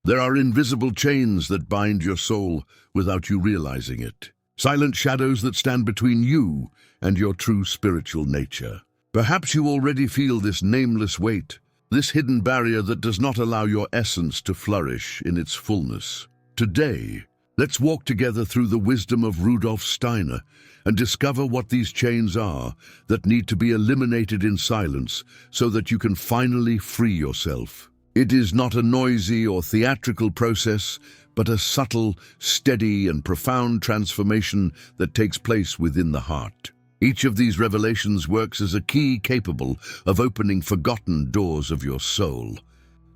There are invisible chains that bind your soul without you realizing it. Silent shadows that stand between you and your true spiritual nature. Perhaps you already feel this nameless weight, this hidden barrier that does not allow your essence to flourish in its fullness. Today, let's walk together through the wisdom of Rudolf Steiner and discover what these chains are that need to be eliminated in silence so that you can finally free yourself. It is not a noisy or theatrical process, but a subtle, steady, and profound transformation that takes place within the heart. Each of these revelations works as a key capable of opening forgotten doors of your soul,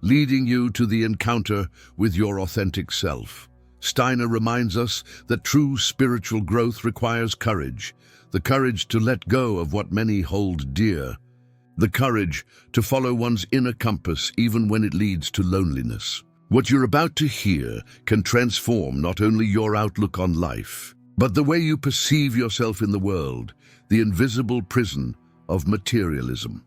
leading you to the encounter with your authentic self. Steiner reminds us that true spiritual growth requires courage, the courage to let go of what many hold dear, the courage to follow one's inner compass even when it leads to loneliness. What you're about to hear can transform not only your outlook on life, but the way you perceive yourself in the world, the invisible prison of materialism.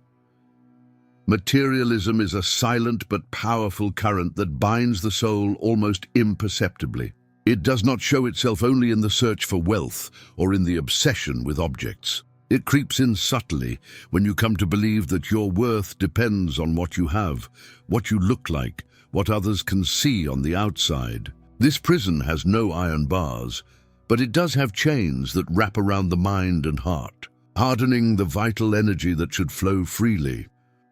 Materialism is a silent but powerful current that binds the soul almost imperceptibly. It does not show itself only in the search for wealth or in the obsession with objects. It creeps in subtly when you come to believe that your worth depends on what you have, what you look like, what others can see on the outside. This prison has no iron bars, but it does have chains that wrap around the mind and heart, hardening the vital energy that should flow freely.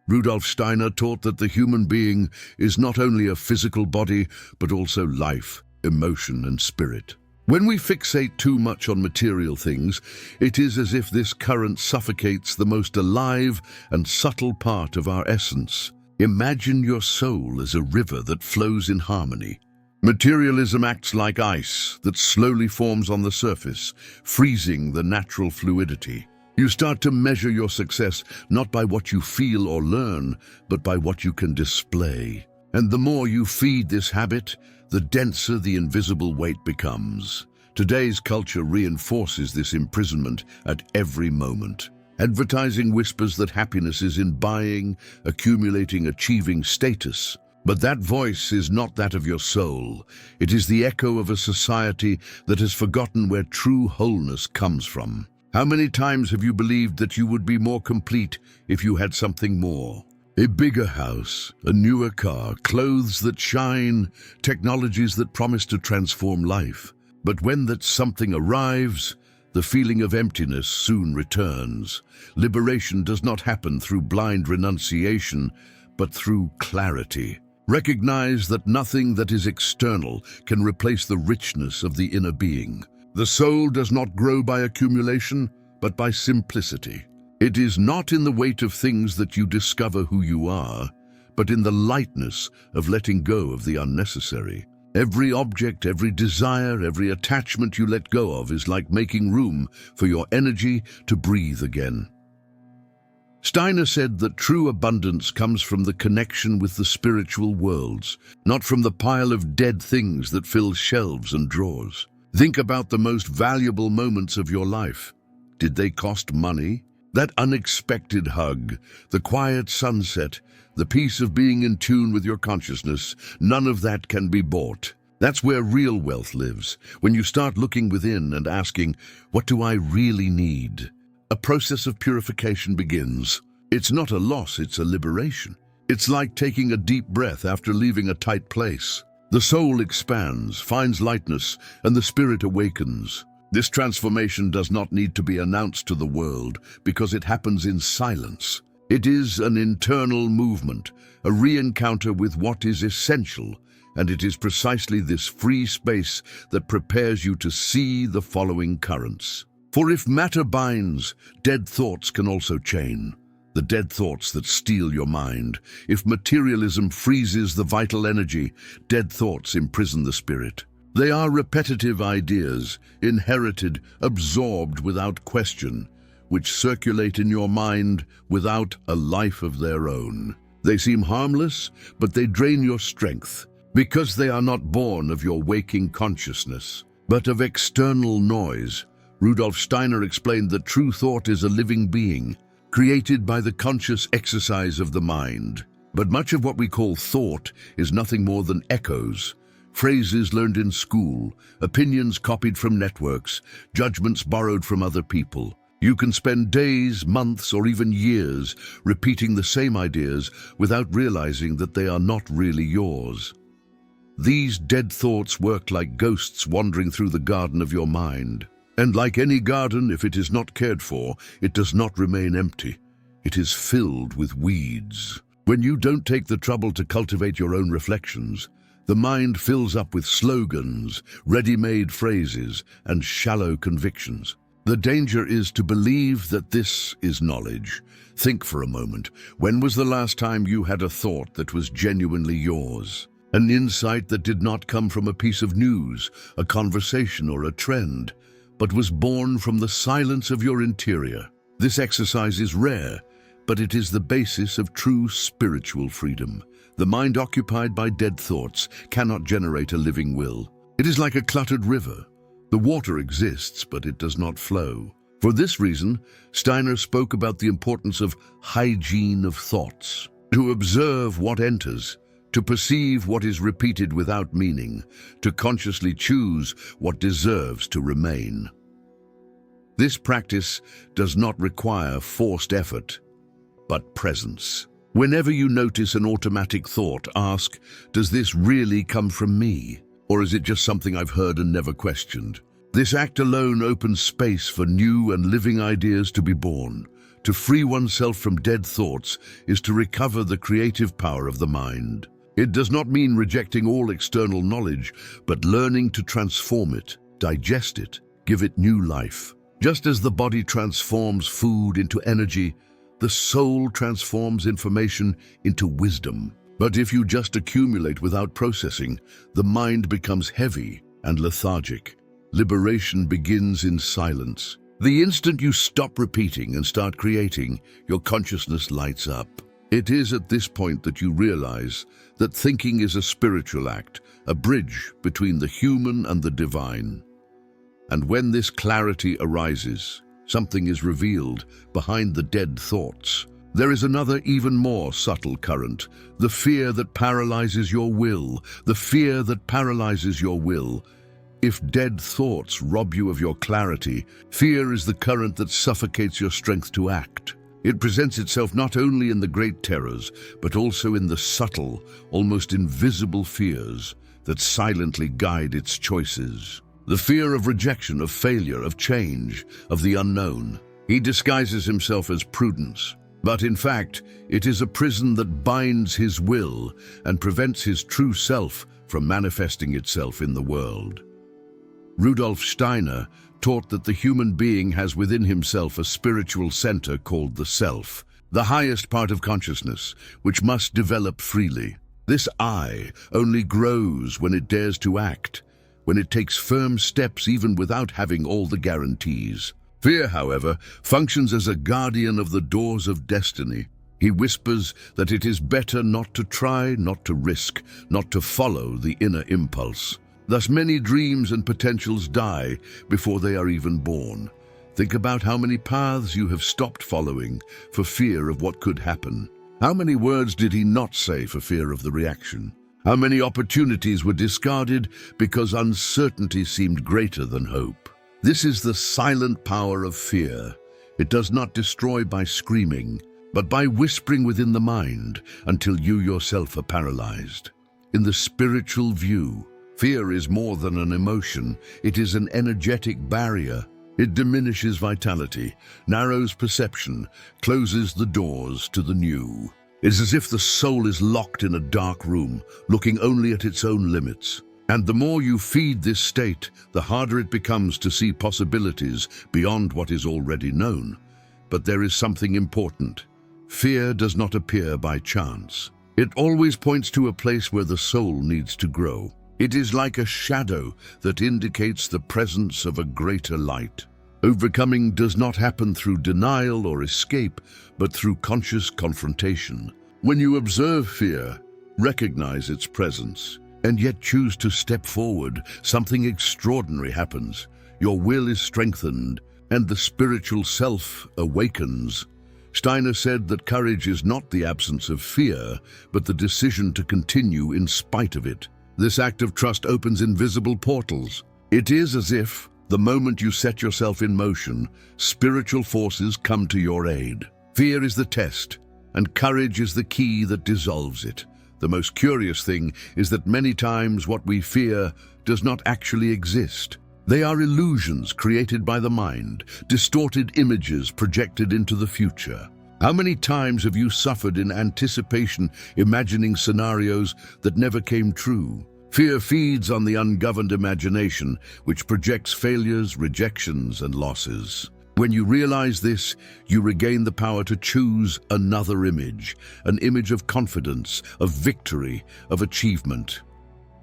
Rudolf Steiner taught that the human being is not only a physical body, but also life, emotion, and spirit. When we fixate too much on material things, it is as if this current suffocates the most alive and subtle part of our essence. Imagine your soul as a river that flows in harmony. Materialism acts like ice that slowly forms on the surface, freezing the natural fluidity. You start to measure your success not by what you feel or learn, but by what you can display. And the more you feed this habit, the denser the invisible weight becomes. Today's culture reinforces this imprisonment at every moment. Advertising whispers that happiness is in buying, accumulating, achieving status. But that voice is not that of your soul. It is the echo of a society that has forgotten where true wholeness comes from. How many times have you believed that you would be more complete if you had something more? A bigger house, a newer car, clothes that shine, technologies that promise to transform life. But when that something arrives, the feeling of emptiness soon returns. Liberation does not happen through blind renunciation, but through clarity. Recognize that nothing that is external can replace the richness of the inner being. The soul does not grow by accumulation, but by simplicity. It is not in the weight of things that you discover who you are, but in the lightness of letting go of the unnecessary. Every object, every desire, every attachment you let go of is like making room for your energy to breathe again. Steiner said that true abundance comes from the connection with the spiritual worlds, not from the pile of dead things that fills shelves and drawers. Think about the most valuable moments of your life. Did they cost money? That unexpected hug, the quiet sunset, the peace of being in tune with your consciousness, none of that can be bought. That's where real wealth lives, when you start looking within and asking, what do I really need? A process of purification begins. It's not a loss, it's a liberation. It's like taking a deep breath after leaving a tight place. The soul expands, finds lightness, and the spirit awakens. This transformation does not need to be announced to the world because it happens in silence. It is an internal movement, a re-encounter with what is essential, and it is precisely this free space that prepares you to see the following currents. For if matter binds, dead thoughts can also chain. The dead thoughts that steal your mind. If materialism freezes the vital energy, dead thoughts imprison the spirit. They are repetitive ideas, inherited, absorbed without question, which circulate in your mind without a life of their own. They seem harmless, but they drain your strength, because they are not born of your waking consciousness, but of external noise. Rudolf Steiner explained that true thought is a living being, created by the conscious exercise of the mind. But much of what we call thought is nothing more than echoes, phrases learned in school, opinions copied from networks, judgments borrowed from other people. You can spend days, months, or even years repeating the same ideas without realizing that they are not really yours. These dead thoughts work like ghosts wandering through the garden of your mind. And like any garden, if it is not cared for, it does not remain empty. It is filled with weeds. When you don't take the trouble to cultivate your own reflections, the mind fills up with slogans, ready-made phrases, and shallow convictions. The danger is to believe that this is knowledge. Think for a moment. When was the last time you had a thought that was genuinely yours? An insight that did not come from a piece of news, a conversation, or a trend, but was born from the silence of your interior. This exercise is rare, but it is the basis of true spiritual freedom. The mind occupied by dead thoughts cannot generate a living will. It is like a cluttered river. The water exists, but it does not flow. For this reason, Steiner spoke about the importance of hygiene of thoughts, to observe what enters, to perceive what is repeated without meaning, to consciously choose what deserves to remain. This practice does not require forced effort, but presence. Whenever you notice an automatic thought, ask, does this really come from me? Or is it just something I've heard and never questioned? This act alone opens space for new and living ideas to be born. To free oneself from dead thoughts is to recover the creative power of the mind. It does not mean rejecting all external knowledge, but learning to transform it, digest it, give it new life. Just as the body transforms food into energy, the soul transforms information into wisdom. But if you just accumulate without processing, the mind becomes heavy and lethargic. Liberation begins in silence. The instant you stop repeating and start creating, your consciousness lights up. It is at this point that you realize that thinking is a spiritual act, a bridge between the human and the divine. And when this clarity arises, something is revealed behind the dead thoughts. There is another, even more subtle current, the fear that paralyzes your will, the fear that paralyzes your will. If dead thoughts rob you of your clarity, fear is the current that suffocates your strength to act. It presents itself not only in the great terrors, but also in the subtle, almost invisible fears that silently guide its choices. The fear of rejection, of failure, of change, of the unknown. He disguises himself as prudence, but in fact, it is a prison that binds his will and prevents his true self from manifesting itself in the world. Rudolf Steiner taught that the human being has within himself a spiritual center called the self, the highest part of consciousness, which must develop freely. This I only grows when it dares to act, when it takes firm steps even without having all the guarantees. Fear, however, functions as a guardian of the doors of destiny. He whispers that it is better not to try, not to risk, not to follow the inner impulse. Thus many dreams and potentials die before they are even born. Think about how many paths you have stopped following for fear of what could happen. How many words did he not say for fear of the reaction? How many opportunities were discarded because uncertainty seemed greater than hope? This is the silent power of fear. It does not destroy by screaming, but by whispering within the mind until you yourself are paralyzed. In the spiritual view, fear is more than an emotion. It is an energetic barrier. It diminishes vitality, narrows perception, closes the doors to the new. It is as if the soul is locked in a dark room, looking only at its own limits. And the more you feed this state, the harder it becomes to see possibilities beyond what is already known. But there is something important. Fear does not appear by chance. It always points to a place where the soul needs to grow. It is like a shadow that indicates the presence of a greater light. Overcoming does not happen through denial or escape, but through conscious confrontation. When you observe fear, recognize its presence, and yet choose to step forward, something extraordinary happens. Your will is strengthened, and the spiritual self awakens. Steiner said that courage is not the absence of fear, but the decision to continue in spite of it. This act of trust opens invisible portals. It is as if, the moment you set yourself in motion, spiritual forces come to your aid. Fear is the test, and courage is the key that dissolves it. The most curious thing is that many times what we fear does not actually exist. They are illusions created by the mind, distorted images projected into the future. How many times have you suffered in anticipation, imagining scenarios that never came true? Fear feeds on the ungoverned imagination, which projects failures, rejections, and losses. When you realize this, you regain the power to choose another image, an image of confidence, of victory, of achievement.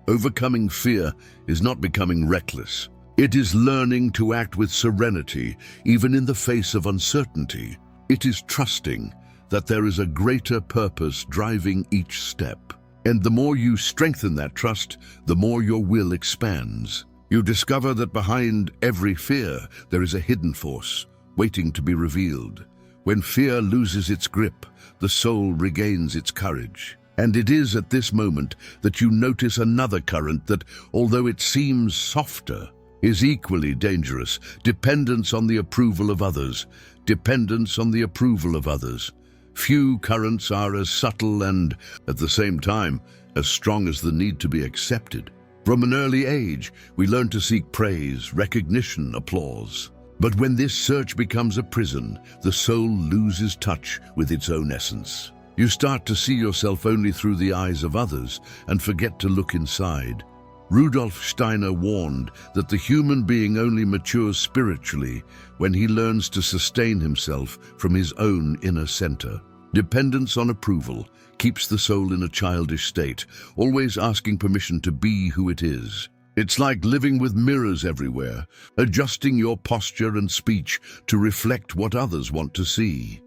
Overcoming fear is not becoming reckless. It is learning to act with serenity, even in the face of uncertainty. It is trusting that there is a greater purpose driving each step. And the more you strengthen that trust, the more your will expands. You discover that behind every fear, there is a hidden force, waiting to be revealed. When fear loses its grip, the soul regains its courage. And it is at this moment that you notice another current that, although it seems softer, is equally dangerous. Dependence on the approval of others. Dependence on the approval of others. Few currents are as subtle and, at the same time, as strong as the need to be accepted. From an early age, we learn to seek praise, recognition, applause. But when this search becomes a prison, the soul loses touch with its own essence. You start to see yourself only through the eyes of others and forget to look inside. Rudolf Steiner warned that the human being only matures spiritually when he learns to sustain himself from his own inner center. Dependence on approval keeps the soul in a childish state, always asking permission to be who it is. It's like living with mirrors everywhere, adjusting your posture and speech to reflect what others want to see.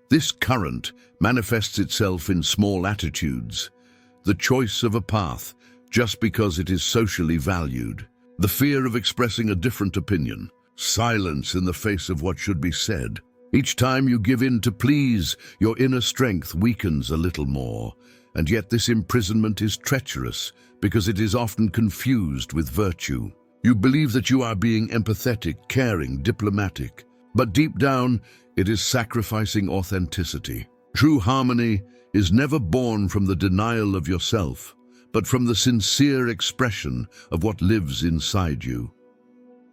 This current manifests itself in small attitudes, the choice of a path just because it is socially valued, the fear of expressing a different opinion, silence in the face of what should be said. Each time you give in to please, your inner strength weakens a little more, and yet this imprisonment is treacherous because it is often confused with virtue. You believe that you are being empathetic, caring, diplomatic, but deep down, it is sacrificing authenticity. True harmony is never born from the denial of yourself, but from the sincere expression of what lives inside you.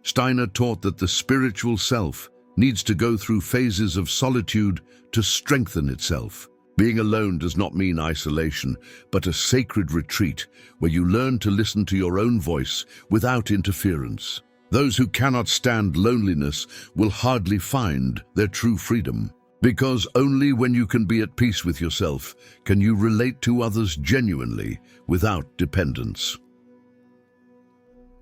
Steiner taught that the spiritual self needs to go through phases of solitude to strengthen itself. Being alone does not mean isolation, but a sacred retreat where you learn to listen to your own voice without interference. Those who cannot stand loneliness will hardly find their true freedom, because only when you can be at peace with yourself can you relate to others genuinely without dependence.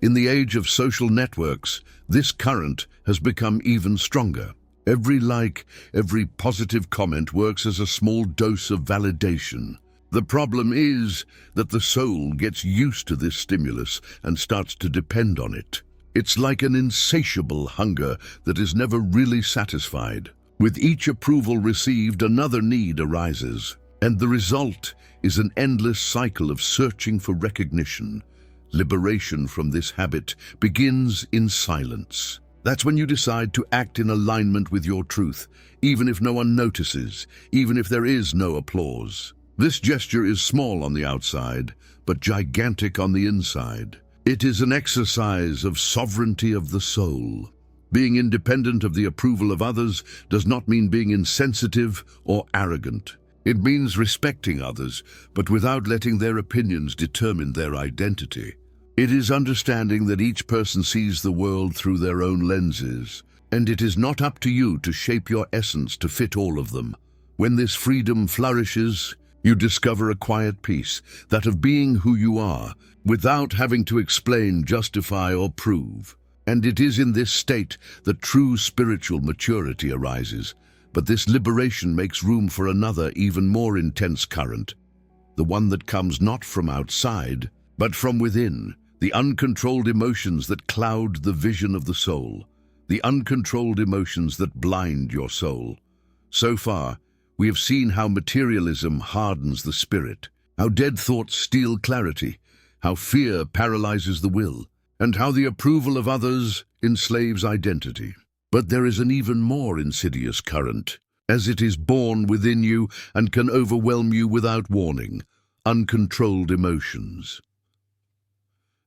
In the age of social networks, this current has become even stronger. Every like, every positive comment works as a small dose of validation. The problem is that the soul gets used to this stimulus and starts to depend on it. It's like an insatiable hunger that is never really satisfied. With each approval received, another need arises, and the result is an endless cycle of searching for recognition. Liberation from this habit begins in silence. That's when you decide to act in alignment with your truth, even if no one notices, even if there is no applause. This gesture is small on the outside, but gigantic on the inside. It is an exercise of sovereignty of the soul. Being independent of the approval of others does not mean being insensitive or arrogant. It means respecting others, but without letting their opinions determine their identity. It is understanding that each person sees the world through their own lenses, and it is not up to you to shape your essence to fit all of them. When this freedom flourishes, you discover a quiet peace, that of being who you are, without having to explain, justify, or prove. And it is in this state that true spiritual maturity arises. But this liberation makes room for another, even more intense current, the one that comes not from outside, but from within, the uncontrolled emotions that cloud the vision of the soul, the uncontrolled emotions that blind your soul. So far, we have seen how materialism hardens the spirit, how dead thoughts steal clarity, how fear paralyzes the will, and how the approval of others enslaves identity. But there is an even more insidious current, as it is born within you and can overwhelm you without warning: uncontrolled emotions.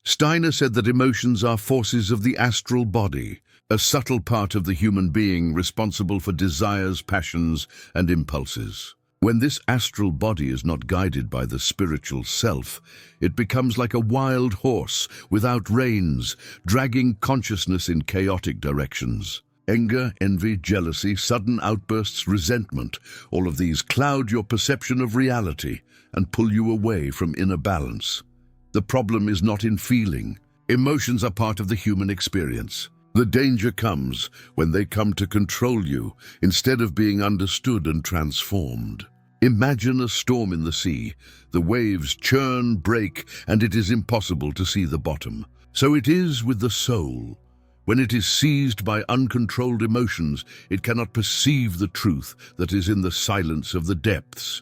Steiner said that emotions are forces of the astral body, a subtle part of the human being responsible for desires, passions, and impulses. When this astral body is not guided by the spiritual self, it becomes like a wild horse without reins, dragging consciousness in chaotic directions. Anger, envy, jealousy, sudden outbursts, resentment, all of these cloud your perception of reality and pull you away from inner balance. The problem is not in feeling. Emotions are part of the human experience. The danger comes when they come to control you instead of being understood and transformed. Imagine a storm in the sea. The waves churn, break, and it is impossible to see the bottom. So it is with the soul. When it is seized by uncontrolled emotions, it cannot perceive the truth that is in the silence of the depths.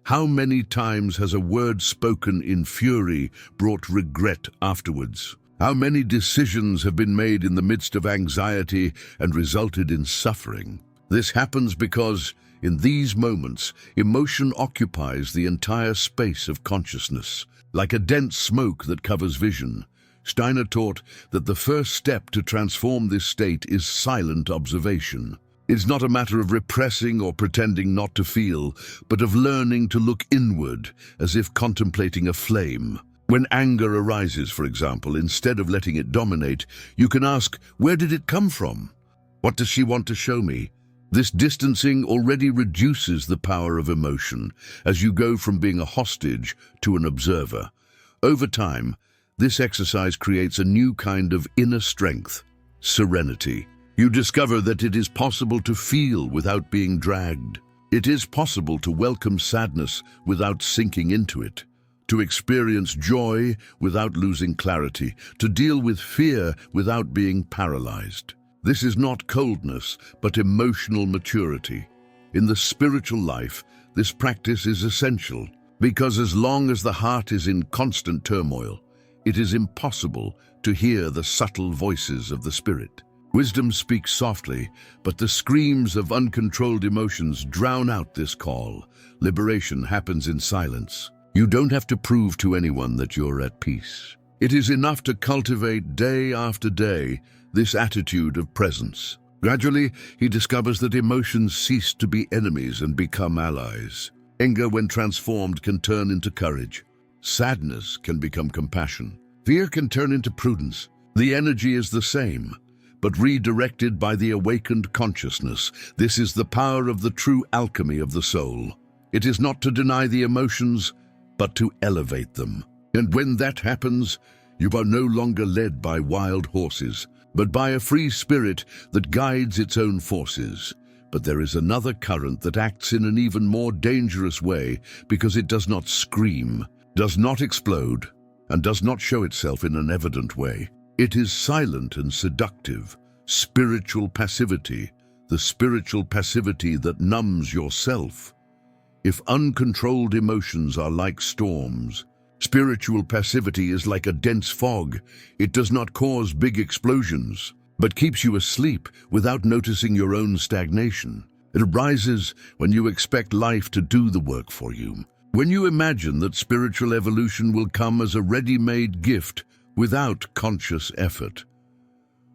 How many times has a word spoken in fury brought regret afterwards? How many decisions have been made in the midst of anxiety and resulted in suffering? This happens because, in these moments, emotion occupies the entire space of consciousness, like a dense smoke that covers vision. Steiner taught that the first step to transform this state is silent observation. It's not a matter of repressing or pretending not to feel, but of learning to look inward, as if contemplating a flame. When anger arises, for example, instead of letting it dominate, you can ask, where did it come from? What does she want to show me? This distancing already reduces the power of emotion, as you go from being a hostage to an observer. Over time, this exercise creates a new kind of inner strength, serenity. You discover that it is possible to feel without being dragged. It is possible to welcome sadness without sinking into it, to experience joy without losing clarity, to deal with fear without being paralyzed. This is not coldness, but emotional maturity. In the spiritual life, this practice is essential, because as long as the heart is in constant turmoil, it is impossible to hear the subtle voices of the spirit. Wisdom speaks softly, but the screams of uncontrolled emotions drown out this call. Liberation happens in silence. You don't have to prove to anyone that you're at peace. It is enough to cultivate day after day this attitude of presence. Gradually, he discovers that emotions cease to be enemies and become allies. Anger, when transformed, can turn into courage. Sadness can become compassion. Fear can turn into prudence. The energy is the same, but redirected by the awakened consciousness. This is the power of the true alchemy of the soul. It is not to deny the emotions, but to elevate them. And when that happens, you are no longer led by wild horses, but by a free spirit that guides its own forces. But there is another current that acts in an even more dangerous way because it does not scream, does not explode, and does not show itself in an evident way. It is silent and seductive, spiritual passivity, the spiritual passivity that numbs yourself. If uncontrolled emotions are like storms, spiritual passivity is like a dense fog. It does not cause big explosions, but keeps you asleep without noticing your own stagnation. It arises when you expect life to do the work for you, when you imagine that spiritual evolution will come as a ready-made gift without conscious effort.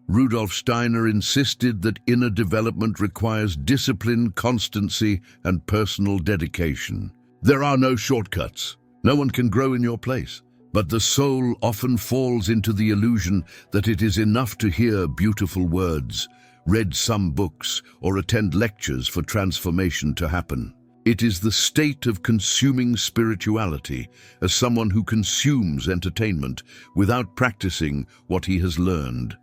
Rudolf Steiner insisted that inner development requires discipline, constancy, and personal dedication. There are no shortcuts. No one can grow in your place. But the soul often falls into the illusion that it is enough to hear beautiful words, read some books, or attend lectures for transformation to happen. It is the state of consuming spirituality, as someone who consumes entertainment without practicing what he has learned.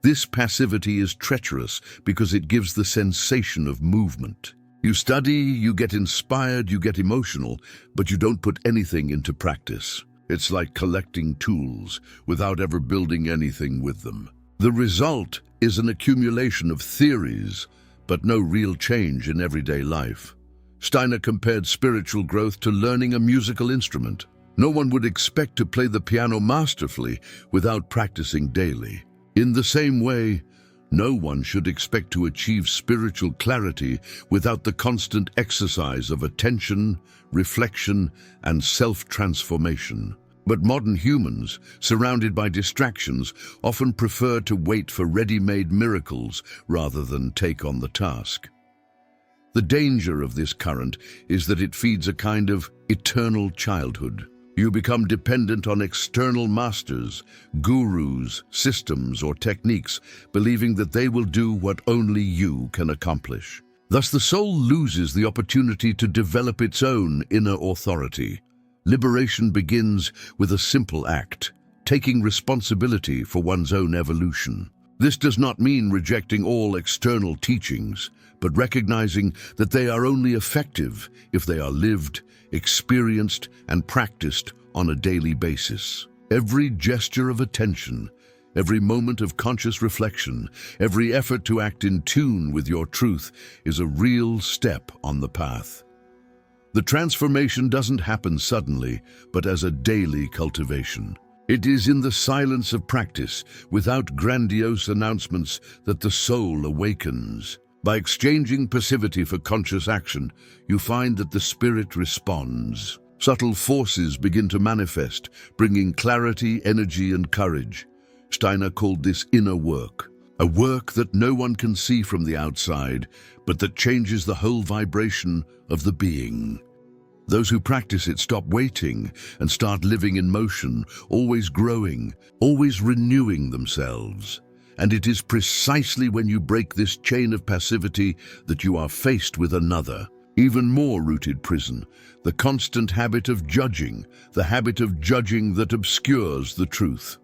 This passivity is treacherous because it gives the sensation of movement. You study, you get inspired, you get emotional, but you don't put anything into practice. It's like collecting tools without ever building anything with them. The result is an accumulation of theories, but no real change in everyday life. Steiner compared spiritual growth to learning a musical instrument. No one would expect to play the piano masterfully without practicing daily. In the same way, no one should expect to achieve spiritual clarity without the constant exercise of attention, reflection, and self-transformation. But modern humans, surrounded by distractions, often prefer to wait for ready-made miracles rather than take on the task. The danger of this current is that it feeds a kind of eternal childhood. You become dependent on external masters, gurus, systems, or techniques, believing that they will do what only you can accomplish. Thus, the soul loses the opportunity to develop its own inner authority. Liberation begins with a simple act, taking responsibility for one's own evolution. This does not mean rejecting all external teachings, but recognizing that they are only effective if they are lived, experienced, and practiced on a daily basis. Every gesture of attention, every moment of conscious reflection, every effort to act in tune with your truth is a real step on the path. The transformation doesn't happen suddenly, but as a daily cultivation. It is in the silence of practice, without grandiose announcements, that the soul awakens. By exchanging passivity for conscious action, you find that the spirit responds. Subtle forces begin to manifest, bringing clarity, energy, and courage. Steiner called this inner work, a work that no one can see from the outside, but that changes the whole vibration of the being. Those who practice it stop waiting and start living in motion, always growing, always renewing themselves. And it is precisely when you break this chain of passivity that you are faced with another, even more rooted prison, the constant habit of judging, the habit of judging that obscures the truth.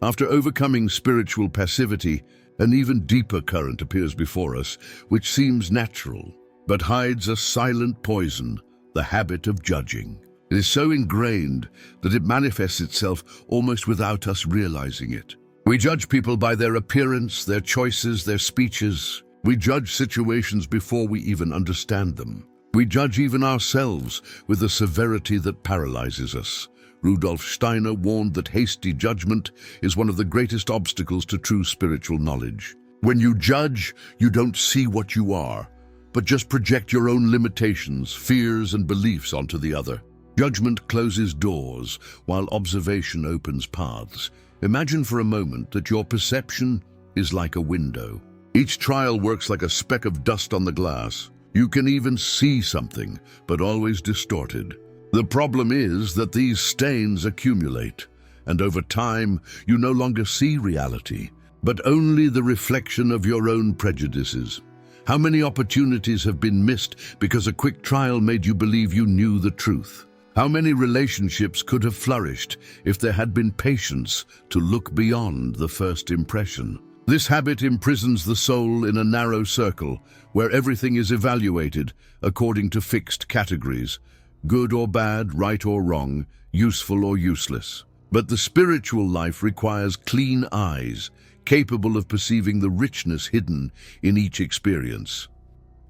After overcoming spiritual passivity, an even deeper current appears before us, which seems natural, but hides a silent poison, the habit of judging. It is so ingrained that it manifests itself almost without us realizing it. We judge people by their appearance, their choices, their speeches. We judge situations before we even understand them. We judge even ourselves with a severity that paralyzes us. Rudolf Steiner warned that hasty judgment is one of the greatest obstacles to true spiritual knowledge. When you judge, you don't see what you are, but just project your own limitations, fears, and beliefs onto the other. Judgment closes doors, while observation opens paths. Imagine for a moment that your perception is like a window. Each trial works like a speck of dust on the glass. You can even see something, but always distorted. The problem is that these stains accumulate, and over time, you no longer see reality, but only the reflection of your own prejudices. How many opportunities have been missed because a quick trial made you believe you knew the truth? How many relationships could have flourished if there had been patience to look beyond the first impression? This habit imprisons the soul in a narrow circle where everything is evaluated according to fixed categories, good or bad, right or wrong, useful or useless. But the spiritual life requires clean eyes, capable of perceiving the richness hidden in each experience.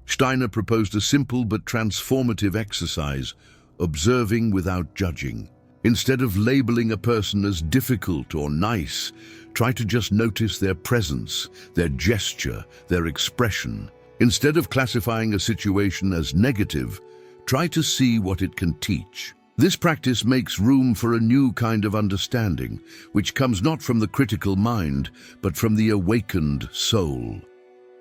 Steiner proposed a simple but transformative exercise, observing without judging. Instead of labeling a person as difficult or nice, try to just notice their presence, their gesture, their expression. Instead of classifying a situation as negative, try to see what it can teach. This practice makes room for a new kind of understanding, which comes not from the critical mind, but from the awakened soul.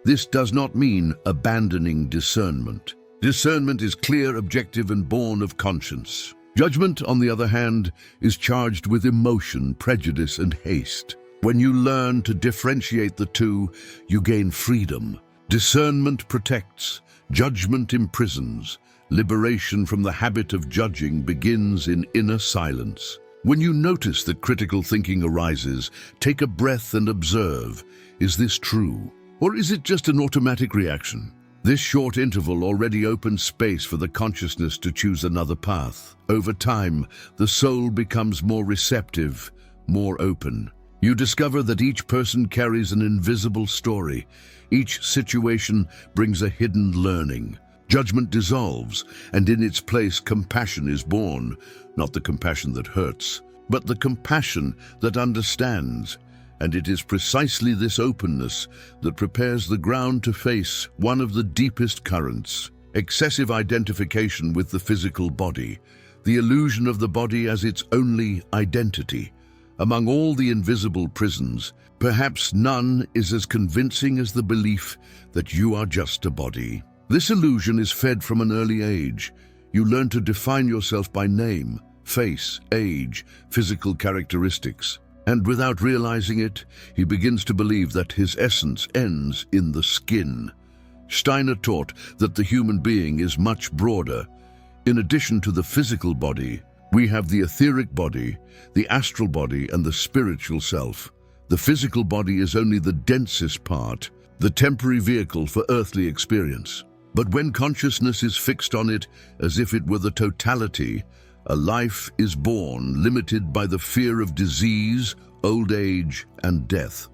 This does not mean abandoning discernment. Discernment is clear, objective, and born of conscience. Judgment, on the other hand, is charged with emotion, prejudice, and haste. When you learn to differentiate the two, you gain freedom. Discernment protects, judgment imprisons. Liberation from the habit of judging begins in inner silence. When you notice that critical thinking arises, take a breath and observe. Is this true? Or is it just an automatic reaction? This short interval already opens space for the consciousness to choose another path. Over time, the soul becomes more receptive, more open. You discover that each person carries an invisible story. Each situation brings a hidden learning. Judgment dissolves, and in its place compassion is born, not the compassion that hurts, but the compassion that understands. And it is precisely this openness that prepares the ground to face one of the deepest currents: excessive identification with the physical body, the illusion of the body as its only identity. Among all the invisible prisons, perhaps none is as convincing as the belief that you are just a body. This illusion is fed from an early age. You learn to define yourself by name, face, age, physical characteristics. And without realizing it, he begins to believe that his essence ends in the skin. Steiner taught that the human being is much broader. In addition to the physical body, we have the etheric body, the astral body, and the spiritual self. The physical body is only the densest part, the temporary vehicle for earthly experience. But when consciousness is fixed on it as if it were the totality, a life is born limited by the fear of disease, old age, and death.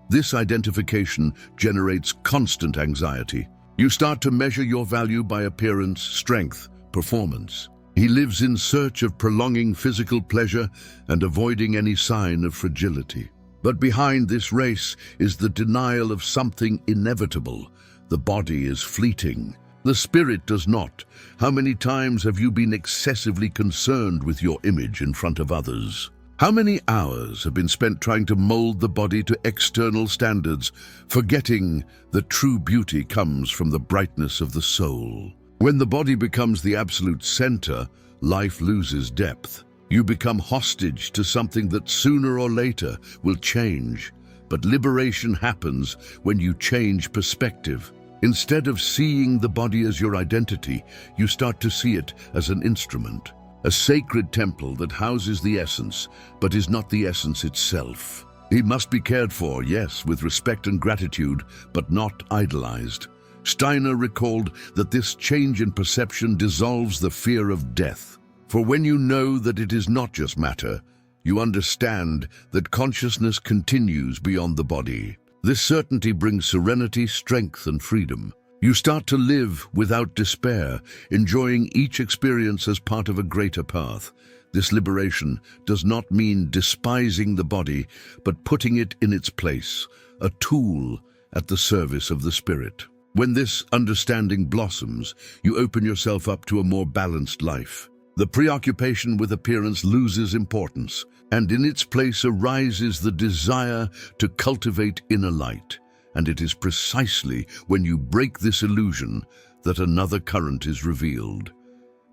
This identification generates constant anxiety. You start to measure your value by appearance, strength, performance. He lives in search of prolonging physical pleasure and avoiding any sign of fragility. But behind this race is the denial of something inevitable. The body is fleeting. The spirit does not. How many times have you been excessively concerned with your image in front of others? How many hours have been spent trying to mold the body to external standards, forgetting that true beauty comes from the brightness of the soul? When the body becomes the absolute center, life loses depth. You become hostage to something that sooner or later will change. But liberation happens when you change perspective. Instead of seeing the body as your identity, you start to see it as an instrument, a sacred temple that houses the essence, but is not the essence itself. He must be cared for, yes, with respect and gratitude, but not idolized. Steiner recalled that this change in perception dissolves the fear of death. For when you know that it is not just matter, you understand that consciousness continues beyond the body. This certainty brings serenity, strength, and freedom. You start to live without despair, enjoying each experience as part of a greater path. This liberation does not mean despising the body, but putting it in its place, a tool at the service of the spirit. When this understanding blossoms, you open yourself up to a more balanced life. The preoccupation with appearance loses importance, and in its place arises the desire to cultivate inner light. And it is precisely when you break this illusion that another current is revealed: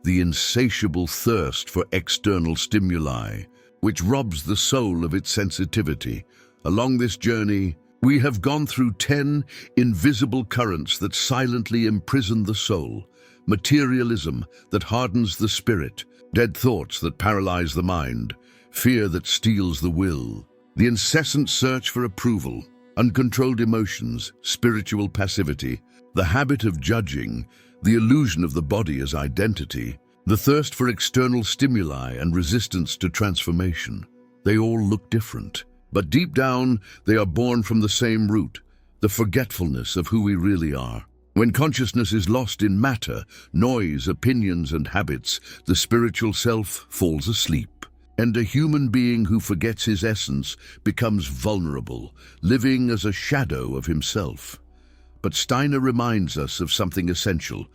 the insatiable thirst for external stimuli, which robs the soul of its sensitivity. Along this journey, we have gone through 10 invisible currents that silently imprison the soul: materialism that hardens the spirit, dead thoughts that paralyze the mind, fear that steals the will, the incessant search for approval, uncontrolled emotions, spiritual passivity, the habit of judging, the illusion of the body as identity, the thirst for external stimuli, and resistance to transformation. They all look different, but deep down they are born from the same root: the forgetfulness of who we really are. When consciousness is lost in matter, noise, opinions, and habits, the spiritual self falls asleep. And a human being who forgets his essence becomes vulnerable, living as a shadow of himself. But Steiner reminds us of something essential.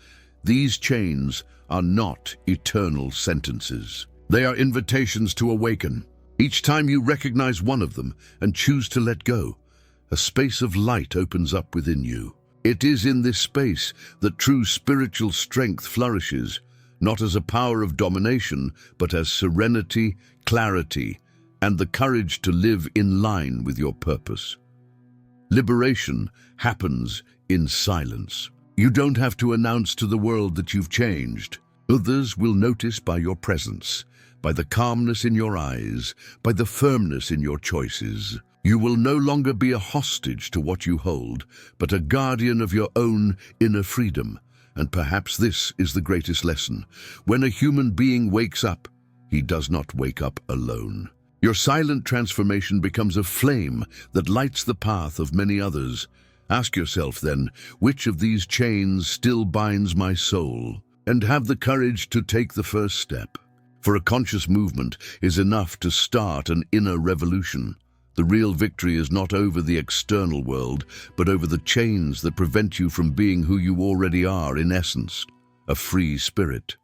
These chains are not eternal sentences. They are invitations to awaken. Each time you recognize one of them and choose to let go, a space of light opens up within you. It is in this space that true spiritual strength flourishes, not as a power of domination, but as serenity, clarity, and the courage to live in line with your purpose. Liberation happens in silence. You don't have to announce to the world that you've changed. Others will notice by your presence, by the calmness in your eyes, by the firmness in your choices. You will no longer be a hostage to what you hold, but a guardian of your own inner freedom. And perhaps this is the greatest lesson. When a human being wakes up, he does not wake up alone. Your silent transformation becomes a flame that lights the path of many others. Ask yourself then, which of these chains still binds my soul? And have the courage to take the first step. For a conscious movement is enough to start an inner revolution. The real victory is not over the external world, but over the chains that prevent you from being who you already are in essence, a free spirit.